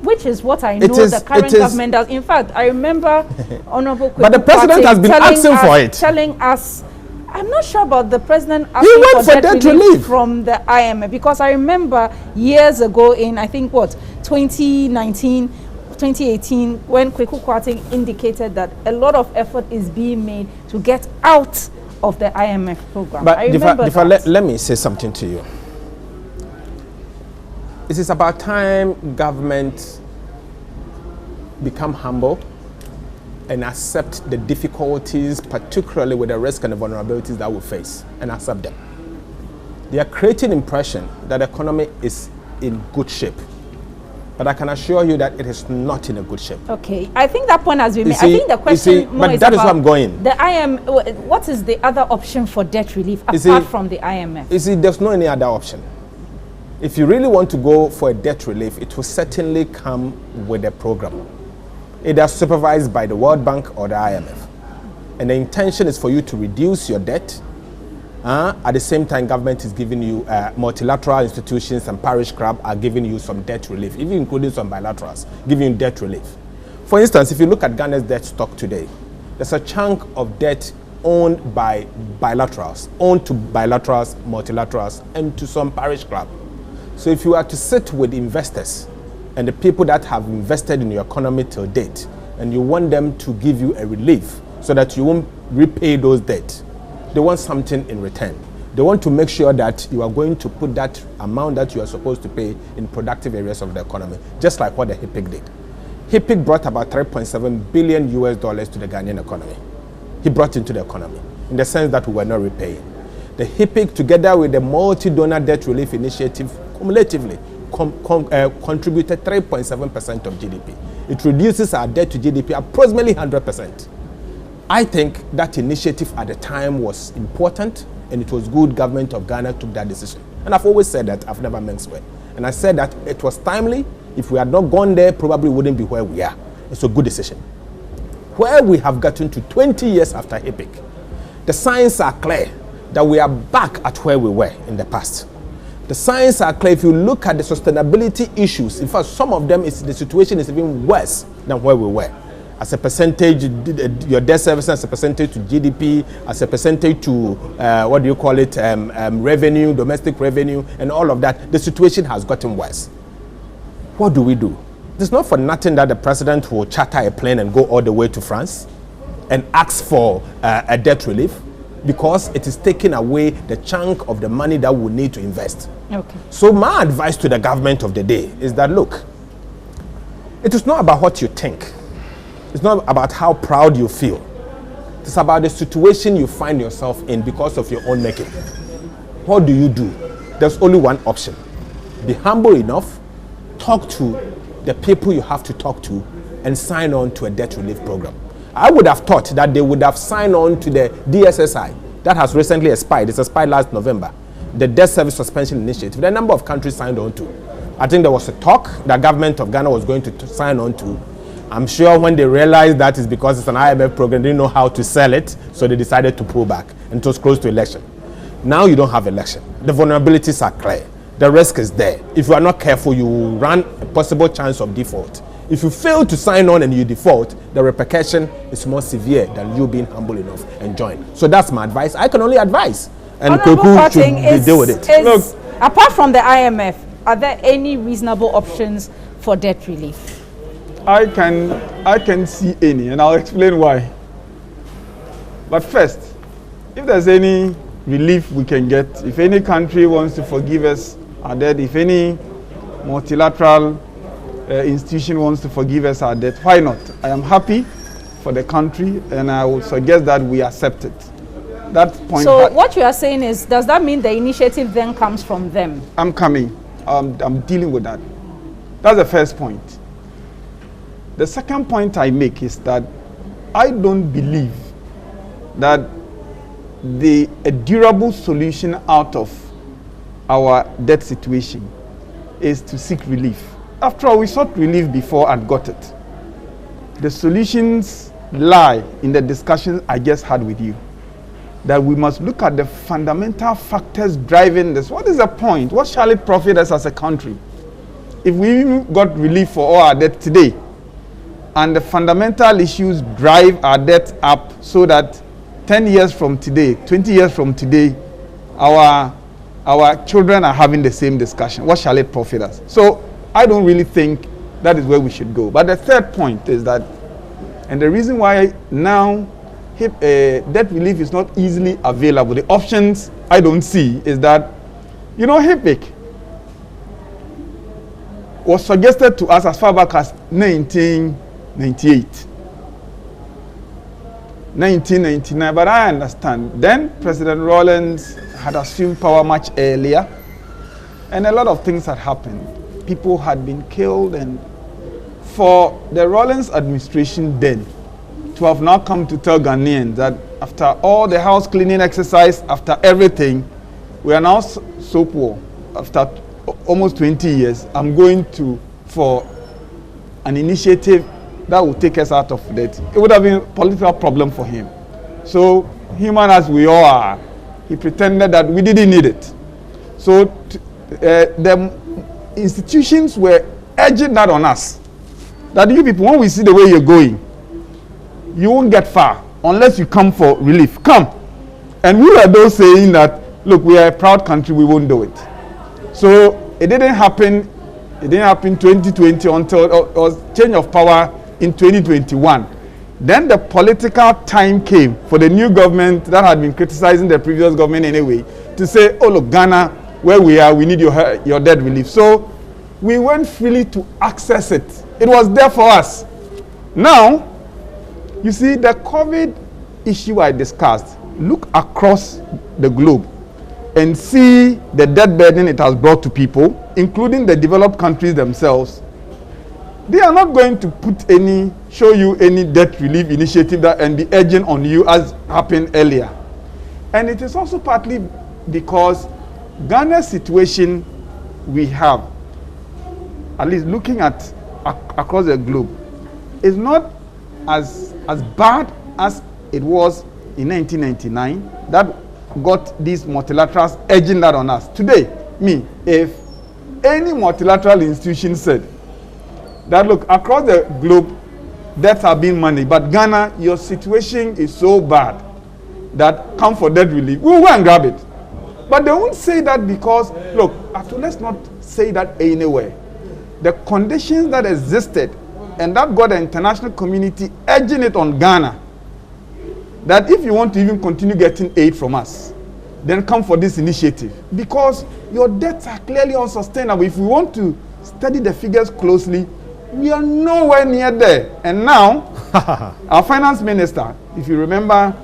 Speaker 2: Which is what I know the current government does. In fact, I remember Honorable Kwarteng, but the president has been asking for it. Telling us, I'm not sure about the president asking for debt relief from the IMF, because I remember years ago in, I think, 2019, 2018, when Kweku Kwarteng indicated that a lot of effort is being made to get out of the IMF program. But let me say something to you. It is about time government become humble and accept the difficulties, particularly with the risk and the vulnerabilities that we face, and accept them. They are creating impression that the economy is in good shape. But I can assure you that it is not in a good shape. Okay, I think that point has been made. I think the question more is about where I'm going. The IMF. What is the other option for debt relief apart from the IMF? You see, there's no any other option. If you really want to go for a debt relief, it will certainly come with a program, either supervised by the World Bank or the IMF. And the intention is for you to reduce your debt. At the same time, government is giving you, multilateral institutions and parish club are giving you some debt relief, even including some bilaterals, giving you debt relief. For instance, if you look at Ghana's debt stock today, there's a chunk of debt owned by bilaterals, owned to bilaterals, multilaterals, and to some parish club. So if you are to sit with investors and the people that have invested in your economy till date, and you want them to give you a relief so that you won't repay those debts, they want something in return. They want to make sure that you are going to put that amount that you are supposed to pay in productive areas of the economy, just like what the HIPIC did. HIPIC brought about $3.7 billion to the Ghanaian economy. He brought into the economy in the sense that we were not repaying. The HIPIC, together with the multi-donor debt relief initiative, cumulatively contributed 3.7% of GDP. It reduces our debt to GDP approximately 100%. I think that initiative at the time was important, and it was good government of Ghana took that decision. And I've always said that, I've never meant swear. And I said that it was timely. If we had not gone there, probably wouldn't be where we are. It's a good decision. Where we have gotten to 20 years after HIPIC, the signs are clear that we are back at where we were in the past. The signs are clear. If you look at the sustainability issues, in fact, some of them, the situation is even worse than where we were. As a percentage, your debt service as a percentage to GDP, as a percentage to, revenue, domestic revenue, and all of that, the situation has gotten worse. What do we do? It's not for nothing that the president will charter a plane and go all the way to France and ask for a debt relief, because it is taking away the chunk of the money that we need to invest. Okay. So my advice to the government of the day is that, look, it is not about what you think. It's not about how proud you feel. It's about the situation you find yourself in because of your own making. What do you do? There's only one option. Be humble enough, talk to the people you have to talk to, and sign on to a debt relief program. I would have thought that they would have signed on to the DSSI that has recently expired. It's expired last November. The Debt Service Suspension Initiative. The number of countries signed on to. I think there was a talk that government of Ghana was going to sign on to. I'm sure when they realized that is because it's an IMF program, they didn't know how to sell it, so they decided to pull back, and it was close to election. Now you don't have election. The vulnerabilities are clear. The risk is there. If you are not careful, you will run a possible chance of default. If you fail to sign on and you default, the repercussion is more severe than you being humble enough and join. So that's my advice. I can only advise. And Kweku should deal with it. Look, apart from the IMF, are there any reasonable options for debt relief?
Speaker 3: I can see any, and I'll explain why. But first, if there's any relief we can get, if any country wants to forgive us our debt, if any multilateral institution wants to forgive us our debt, why not? I am happy for the country, and I would suggest that we accept it. that point.
Speaker 1: So what you are saying is, does that mean the initiative then comes from them?
Speaker 3: I'm coming. I'm dealing with that. That's the first point. The second point I make is that I don't believe that a durable solution out of our debt situation is to seek relief. After all, we sought relief before and got it. The solutions lie in the discussions I just had with you. That we must look at the fundamental factors driving this. What is the point? What shall it profit us as a country? If we got relief for all our debt today, and the fundamental issues drive our debt up so that 10 years from today, 20 years from today, our children are having the same discussion. What shall it profit us? So I don't really think that is where we should go. But the third point is that, and the reason why now debt relief is not easily available, the options I don't see is that, HIPIC was suggested to us as far back as 1999, but I understand. Then President Rawlings had assumed power much earlier, and a lot of things had happened. People had been killed, and for the Rawlings administration then to have now come to tell Ghanaians that after all the house cleaning exercise, after everything, we are now so poor. After almost 20 years, I'm going for an initiative that will take us out of debt. It would have been a political problem for him. So, human as we all are, he pretended that we didn't need it. So, the institutions were urging that on us. That you people, when we see the way you're going, you won't get far unless you come for relief. Come. And we were those saying that, look, we are a proud country, we won't do it. So, it didn't happen. It didn't happen 2020 until change of power in 2021. Then the political time came for the new government that had been criticizing the previous government anyway to say, oh look, Ghana, where we are, we need your debt relief. So we went freely to access it. It was there for us. Now, you see, the COVID issue I discussed, look across the globe and see the debt burden it has brought to people, including the developed countries themselves. They are not going to show you any debt relief initiative and be urging on you as happened earlier. And it is also partly because Ghana's situation we have, at least looking at across the globe, is not as bad as it was in 1999. That got these multilaterals urging that on us. Today, if any multilateral institution said that, look, across the globe, debts are being managed, but Ghana, your situation is so bad that come for debt relief, we'll go and grab it. But they won't say that because, look, let's not say that anywhere. The conditions that existed and that got the international community urging it on Ghana, that if you want to even continue getting aid from us, then come for this initiative. Because your debts are clearly unsustainable. If we want to study the figures closely, we are nowhere near there. And now, our finance minister, if you remember,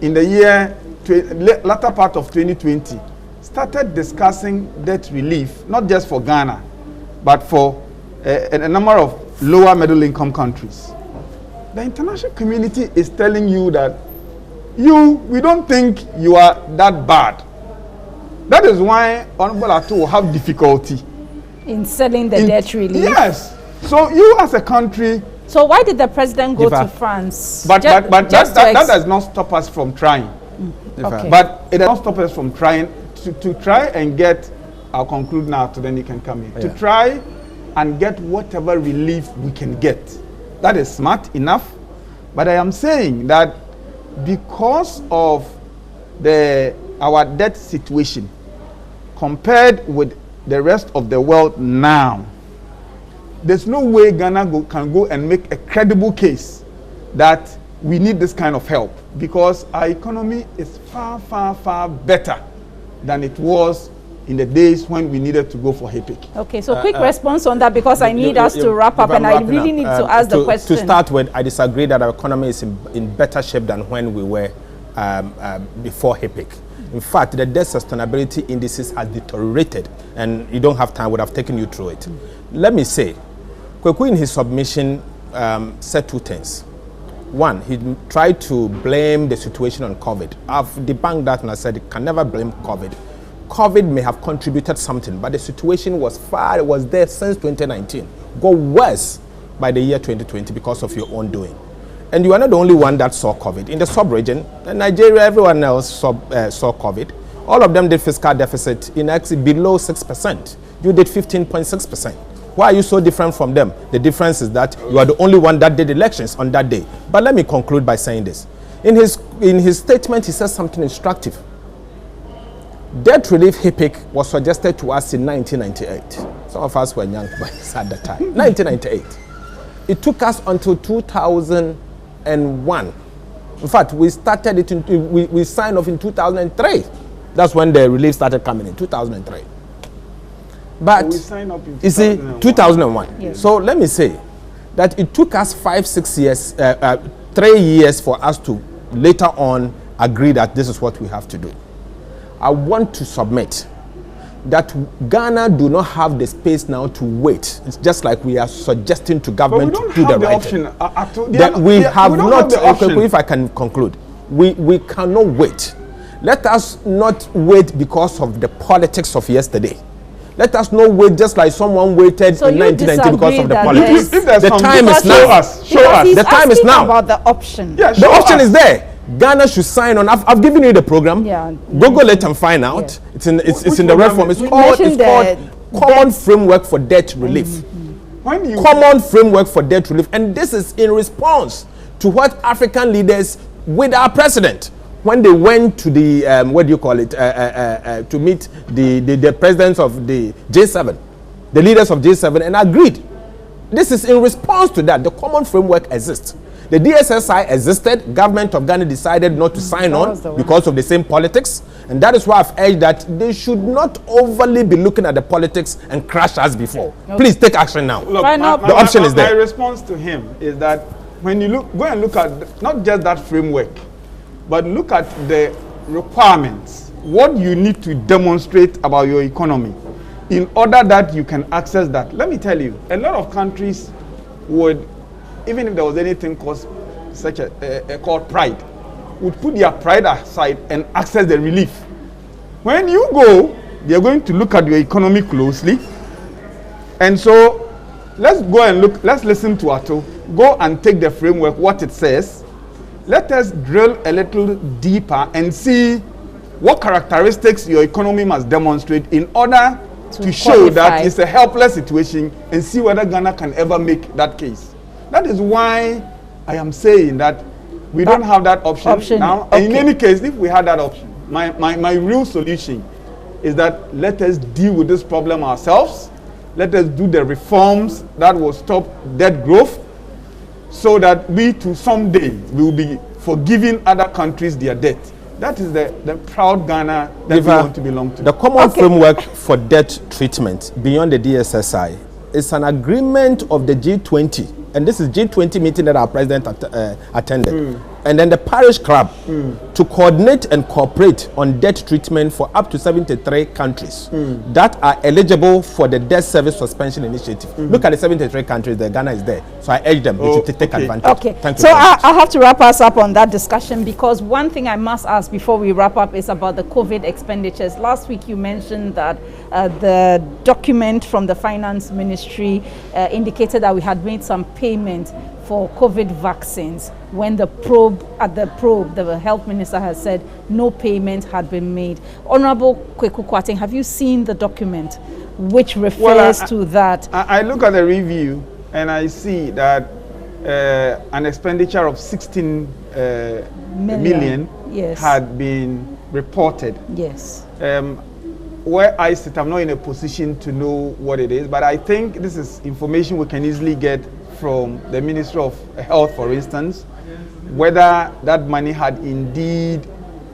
Speaker 3: in the latter part of 2020, started discussing debt relief, not just for Ghana, but for a number of lower middle income countries. The international community is telling you that we don't think you are that bad. That is why Honorable Ato will have difficulty
Speaker 1: in selling the debt relief.
Speaker 3: Yes. So you as a country.
Speaker 1: So why did the president go to France?
Speaker 3: But that does not stop us from trying. Okay. But it does not stop us from trying to try and get. I'll conclude now, so then you can come in. Yeah. To try and get whatever relief we can get. That is smart enough. But I am saying that because of our debt situation compared with the rest of the world now, there's no way Ghana can go and make a credible case that we need this kind of help, because our economy is far, far, far better than it was in the days when we needed to go for HIPIC.
Speaker 1: Okay, so quick response on that, because I need us to wrap up, and I really need to ask the question.
Speaker 2: To start with, I disagree that our economy is in better shape than when we were before HIPIC. In fact, the debt sustainability indices has deteriorated, and you don't have time, would have taken you through it. Let me say, Kweku in his submission said two things. One, he tried to blame the situation on COVID. I've debunked that and I said you can never blame COVID. COVID may have contributed something, but the situation was there since 2019. Got worse by the year 2020 because of your own doing. And you are not the only one that saw COVID. In the sub-region, Nigeria, everyone else saw COVID. All of them did fiscal deficit in actually below 6%. You did 15.6%. Why are you so different from them? The difference is that you are the only one that did elections on that day. But let me conclude by saying this. In his statement, he says something instructive. Debt relief HIPIC was suggested to us in 1998. Some of us were young boys at the time. 1998. It took us until 2001. In fact, we started it, we signed off in 2003. That's when the relief started coming in, 2003. But,
Speaker 3: we signed up in
Speaker 2: 2001. You see, 2001.
Speaker 1: Yes.
Speaker 2: So let me say that it took us 5-6 years, 3 years for us to later on agree that this is what we have to do. I want to submit that Ghana do not have the space now to wait. It's just like we are suggesting to government to do the right thing. We have not, if I can conclude, we cannot wait. Let us not wait because of the politics of yesterday. Let us not wait just like someone waited in 1990 because of the politics. The time is now. Show us. The time is now.
Speaker 1: About the option.
Speaker 2: Yeah, the option is there. Ghana should sign on. I've given you the program. Yeah. Google it and find out. Yeah. It's in the red form. It's called Common Framework for Debt Relief. Common Framework for Debt Relief. And this is in response to what African leaders with our president, when they went to the to meet the presidents of the J7, the leaders of J7, and agreed. This is in response to that. The common framework exists. The DSSI existed. Government of Ghana decided not to sign on because of the same politics, and that is why I've urged that they should not overly be looking at the politics and crash as before. Okay. Please take action now.
Speaker 3: Look,
Speaker 2: the option is there.
Speaker 3: My response to him is that when you go and look at not just that framework, but look at the requirements, what you need to demonstrate about your economy in order that you can access that. Let me tell you, a lot of countries would, even if there was anything called called pride, would put their pride aside and access the relief. When you go, they're going to look at your economy closely. And so let's go and look, let's listen to Ato, go and take the framework, what it says. Let us drill a little deeper and see what characteristics your economy must demonstrate in order to show that it's a helpless situation, and see whether Ghana can ever make that case. That is why I am saying that we don't have that option now. Okay. And in any case, if we had that option, my real solution is that let us deal with this problem ourselves. Let us do the reforms that will stop debt growth, so that we too someday will be forgiving other countries their debt. That is the proud Ghana that we want to belong to.
Speaker 2: The common framework for debt treatment beyond the DSSI is an agreement of the G20, and this is G20 meeting that our president attended, and then the Parish Club to coordinate and cooperate on debt treatment for up to 73 countries that are eligible for the debt service suspension initiative. Look at the 73 countries that Ghana is there. So I urge them to take advantage.
Speaker 1: Okay.
Speaker 2: Thank you.
Speaker 1: So I have to wrap us up on that discussion, because one thing I must ask before we wrap up is about the COVID expenditures. Last week you mentioned that the document from the Finance Ministry indicated that we had made some payment for COVID vaccines, when the the health minister has said no payment had been made. Honorable Kweku Kwarteng, have you seen the document which refers to that?
Speaker 3: I look at the review and I see that an expenditure of 16 million had been reported.
Speaker 1: Yes.
Speaker 3: Where I sit, I'm not in a position to know what it is, but I think this is information we can easily get from the Ministry of Health, for instance, whether that money had indeed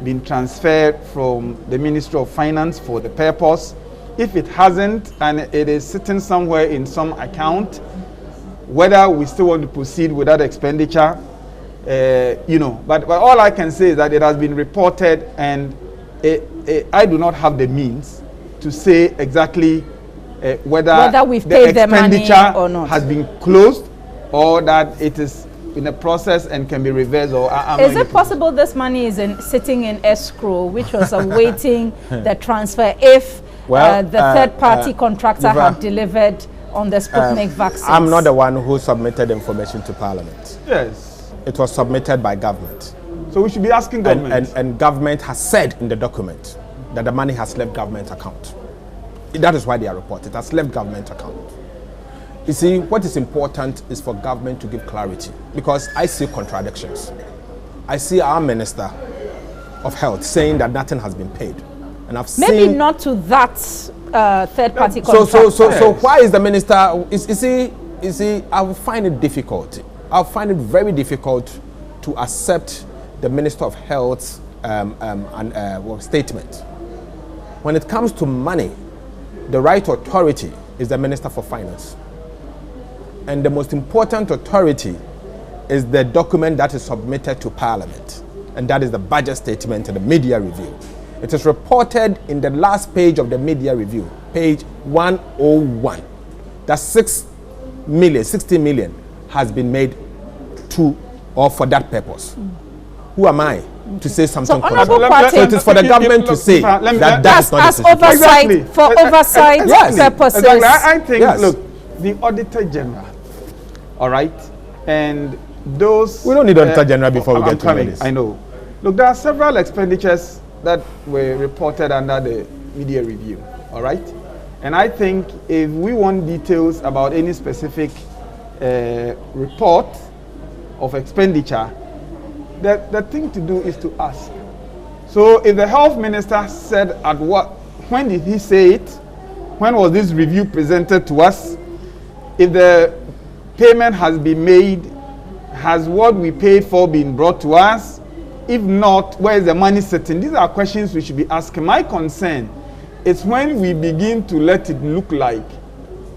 Speaker 3: been transferred from the Ministry of Finance for the purpose. If it hasn't, and it is sitting somewhere in some account, whether we still want to proceed with that expenditure, But all I can say is that it has been reported, and I do not have the means to say exactly whether
Speaker 1: we've
Speaker 3: the
Speaker 1: paid the money
Speaker 3: expenditure
Speaker 1: or not.
Speaker 3: has been closed or that it is in a process and can be reversed. Or
Speaker 1: is it possible this money is sitting in escrow, which was awaiting the transfer if the third-party contractor had delivered on the Sputnik vaccine?
Speaker 2: I'm not the one who submitted information to Parliament.
Speaker 3: Yes.
Speaker 2: It was submitted by government.
Speaker 3: So we should be asking government.
Speaker 2: And government has said in the document that the money has left government account. That is why they are reported. It has left government account. You see, what is important is for government to give clarity, because I see contradictions. I see our Minister of Health saying that nothing has been paid. And I've
Speaker 1: maybe
Speaker 2: seen
Speaker 1: not to that third-party contractor.
Speaker 2: So why is the minister? You see, I will find it difficult. I'll find it very difficult to accept the Minister of Health's statement. When it comes to money, the right authority is the Minister for Finance. And the most important authority is the document that is submitted to Parliament. And that is the budget statement and the media review. It is reported in the last page of the media review, page 101, that 60 million has been made to or for that purpose. Who am I to say something?
Speaker 1: So, Honorable Kwarteng,
Speaker 2: so it is for the government to say that is not
Speaker 1: as oversight,
Speaker 3: exactly.
Speaker 1: For oversight purposes.
Speaker 3: Exactly. I think,
Speaker 2: yes.
Speaker 3: Look, the Auditor General, all right, and those...
Speaker 2: We don't need Auditor General before we get to this.
Speaker 3: I know. Look, there are several expenditures that were reported under the media review, all right? And I think if we want details about any specific report of expenditure, the thing to do is to ask. So if the health minister said when did he say it? When was this review presented to us? If the payment has been made, has what we paid for been brought to us? If not, where is the money sitting? These are questions we should be asking. My concern is when we begin to let it look like,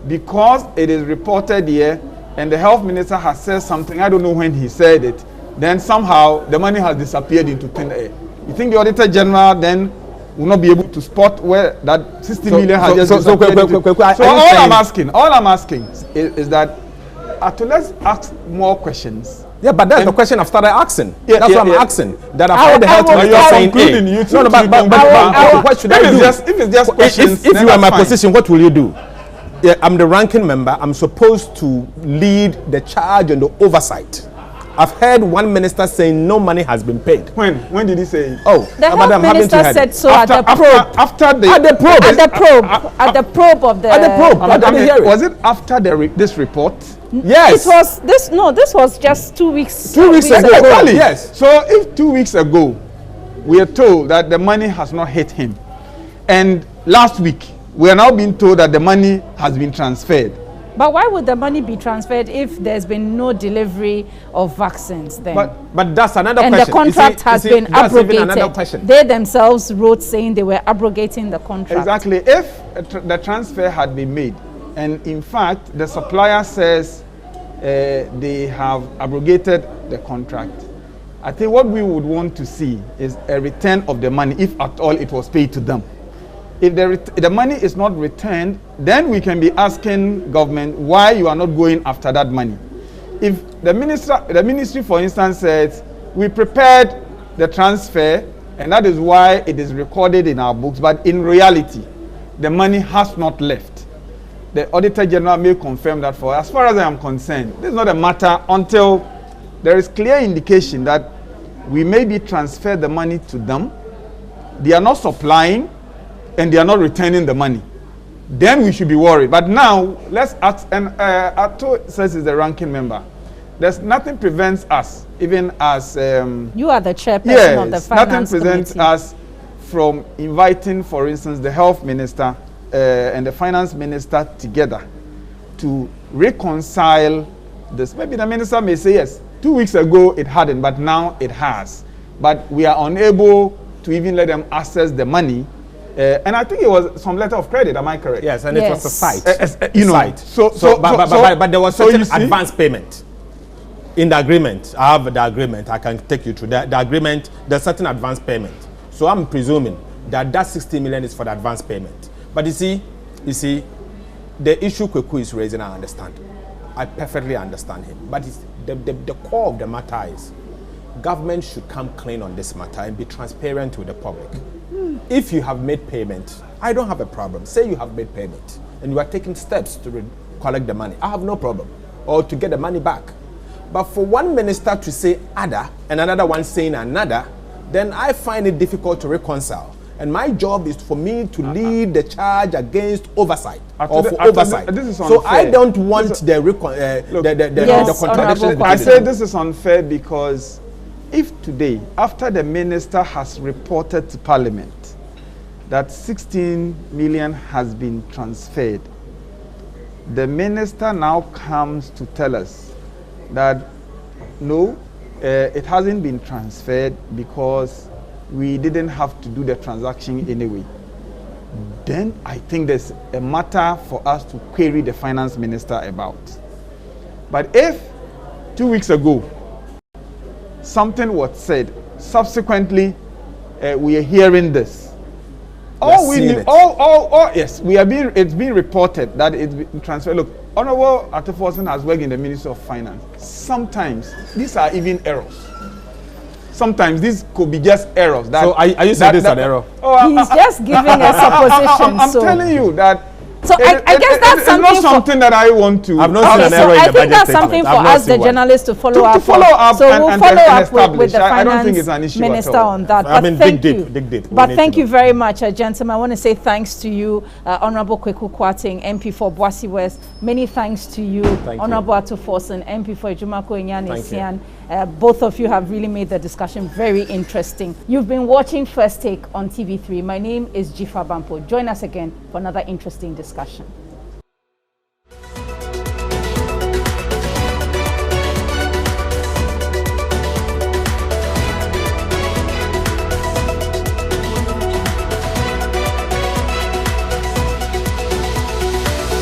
Speaker 3: because it is reported here and the health minister has said something, I don't know when he said it, then somehow the money has disappeared into thin air. You think the Auditor General then will not be able to spot where that 60 million has just disappeared into? All I'm asking is that let's ask more questions.
Speaker 2: Yeah, but that's the question I've started asking. That's what I'm asking. That I've heard the health minister saying, what should I do?
Speaker 3: If it's just questions,
Speaker 2: if you are in my position, what will you do? Yeah, I'm the ranking member. I'm supposed to lead the charge and the oversight. I've heard one minister saying no money has been paid.
Speaker 3: When did he say it?
Speaker 2: Oh,
Speaker 1: the health minister said so at the probe. At the probe of the.
Speaker 3: Was it after this report?
Speaker 2: Yes.
Speaker 1: It was this. No, this was just 2 weeks.
Speaker 2: 2 weeks ago.
Speaker 3: Yes. So if 2 weeks ago we are told that the money has not hit him, and last week we are now being told that the money has been transferred.
Speaker 1: But why would the money be transferred if there's been no delivery of vaccines then?
Speaker 2: But that's another question.
Speaker 1: And the contract has been abrogated. They themselves wrote saying they were abrogating the contract.
Speaker 3: Exactly. If the transfer had been made, and in fact the supplier says they have abrogated the contract, I think what we would want to see is a return of the money, if at all it was paid to them. If the money is not returned, then we can be asking government why you are not going after that money. If the ministry, for instance, says we prepared the transfer and that is why it is recorded in our books, but in reality, the money has not left, the Auditor General may confirm that for us. As far as I am concerned, this is not a matter until there is clear indication that we maybe transfer the money to them, they are not supplying, and they are not returning the money. Then we should be worried. But now, let's ask, and Ato says is the ranking member. There's nothing prevents us, even as...
Speaker 1: you are the chairperson of the finance
Speaker 3: nothing prevents
Speaker 1: committee.
Speaker 3: us from inviting, for instance, the health minister and the finance minister together to reconcile this. Maybe the minister may say, yes, 2 weeks ago it hadn't, but now it has. But we are unable to even let them access the money. And I think it was some letter of credit. Am I correct?
Speaker 2: Yes, and it was a site.
Speaker 3: But there was
Speaker 2: certain advance payment. In the agreement, I have the agreement. I can take you through the agreement. There's certain advance payment. So I'm presuming that 60 million is for the advance payment. But you see, the issue Kweku is raising, I understand. I perfectly understand him. But the core of the matter is, government should come clean on this matter and be transparent with the public. If you have made payment, I don't have a problem. Say you have made payment and you are taking steps to collect the money. I have no problem. Or to get the money back. But for one minister to say other and another one saying another, then I find it difficult to reconcile. And my job is for me to lead the charge against oversight oversight.
Speaker 3: This is
Speaker 2: so I don't want the contradiction.
Speaker 3: I say this is unfair because if today, after the minister has reported to Parliament that 16 million has been transferred, the minister now comes to tell us that no, it hasn't been transferred because we didn't have to do the transaction anyway. Then I think there's a matter for us to query the finance minister about. But if 2 weeks ago something was said, subsequently we are hearing this. Yes, it's been reported that it's been transferred. Look, Honorable Forson has worked in the Ministry of Finance. Sometimes these are even errors. Sometimes these could be just errors.
Speaker 2: So are you saying this is an error?
Speaker 1: He's just giving a supposition.
Speaker 3: I'm telling you that.
Speaker 1: So I guess that's something.
Speaker 3: It's not something that I want to.
Speaker 2: I've not seen an error in the budget statement.
Speaker 1: I think that's something for us, the journalists, to follow up.
Speaker 3: So we'll follow
Speaker 1: up with the
Speaker 3: I don't think it's an
Speaker 1: finance
Speaker 3: issue
Speaker 1: minister on that.
Speaker 2: I mean, dig deep.
Speaker 1: But thank you very much, gentlemen. I want to say thanks to you, Honorable Kweku Kwarteng, MP for Boise West. Many thanks to you, Honorable Forson, MP for Ejumako Enyan. Both of you have really made the discussion very interesting. You've been watching First Take on TV3. My name is Jifa Bampo. Join us again for another interesting discussion.